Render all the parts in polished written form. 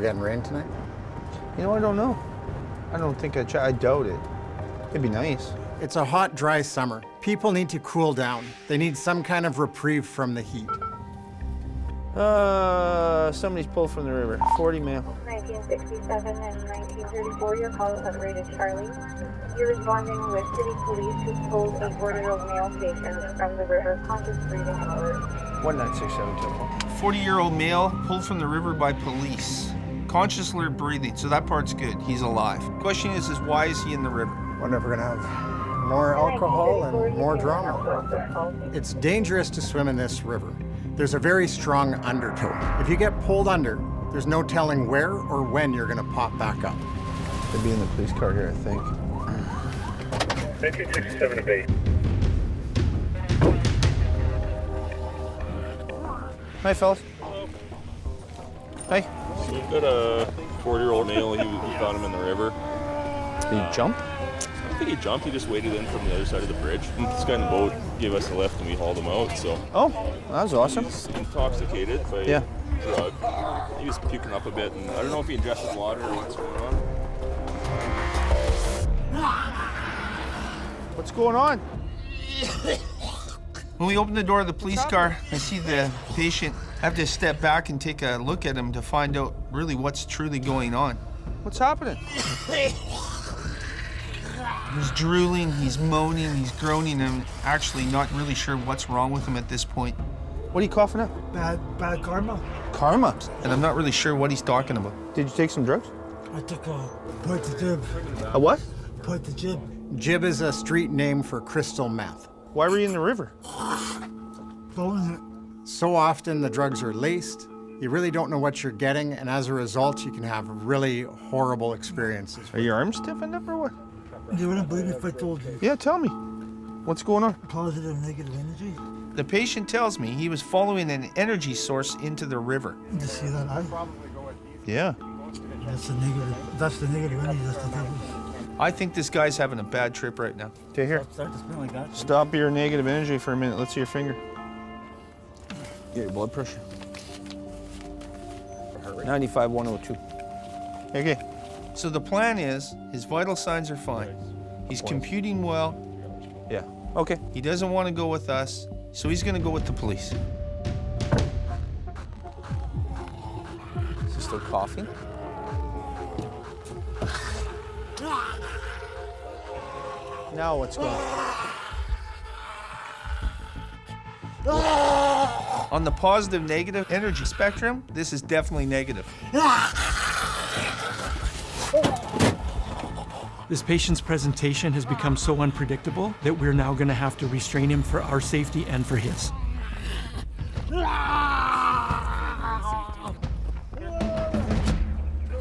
we getting rain tonight? You know, I don't know. I don't think I doubt it. It'd be nice. It's a hot, dry summer. People need to cool down. They need some kind of reprieve from the heat. Somebody's pulled from the river. 40 male. 1967 and 1934, your call is rated Charlie. You're responding with city police who pulled a 40-year-old male patient from the river, conscious breathing and alert. 1967 telephone. 40-year-old male pulled from the river by police. Conscious alert breathing, so that part's good. He's alive. Question is why is he in the river? Wonder if we're gonna have more alcohol and more drama. It's dangerous to swim in this river. There's a very strong undertow. If you get pulled under, there's no telling where or when you're gonna pop back up. They'd be in the police car here, I think. 1967 to Bay. Hi, fellas. Hi. So we've got a 40-year-old male. We found him in the river. Did he jump? I don't think he jumped. He just waded in from the other side of the bridge. And this guy in the boat gave us a lift and we hauled him out. So. Oh, that was awesome. He's intoxicated by drug. He was puking up a bit, and I don't know if he ingested water or what's going on. What's going on? When we open the door of the police car, I see the patient. I have to step back and take a look at him to find out really what's truly going on. What's happening? He's drooling, he's moaning, he's groaning. I'm actually not really sure what's wrong with him at this point. What are you coughing up? Bad karma. Karma? And I'm not really sure what he's talking about. Did you take some drugs? I took a point to jib. A what? Point to jib. Jib is a street name for crystal meth. Why were you in the river? Blowing it. So often the drugs are laced, you really don't know what you're getting, and as a result, you can have really horrible experiences. Are your arms stiffened up or what? You wouldn't believe me if I told you. Yeah, tell me. What's going on? Positive and negative energy. The patient tells me he was following an energy source into the river. You see that eye? Yeah. That's the negative. That's the negative energy. That's the devil. I think this guy's having a bad trip right now. Okay, here. Start to spin like that. Stop your negative energy for a minute. Let's see your finger. Get your blood pressure. 95/102. Okay. So the plan is his vital signs are fine. He's computing well. Yeah. Okay. He doesn't want to go with us, so he's going to go with the police. Is he still coughing? Now what's going on? On the positive negative energy spectrum, this is definitely negative. This patient's presentation has become so unpredictable that we're now going to have to restrain him for our safety and for his.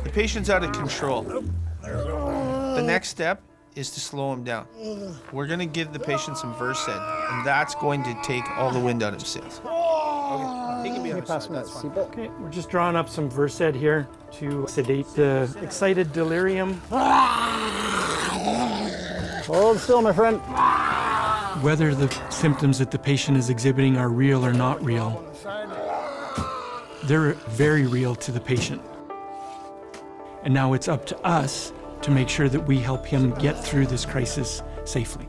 The patient's out of control. The next step is to slow him down. We're going to give the patient some Versed, and that's going to take all the wind out of his sails. Okay, he can be on the side, that's fine. Okay, we're just drawing up some Versed here to sedate the excited delirium. Hold still, my friend. Whether the symptoms that the patient is exhibiting are real or not real, they're very real to the patient. And now it's up to us to make sure that we help him get through this crisis safely.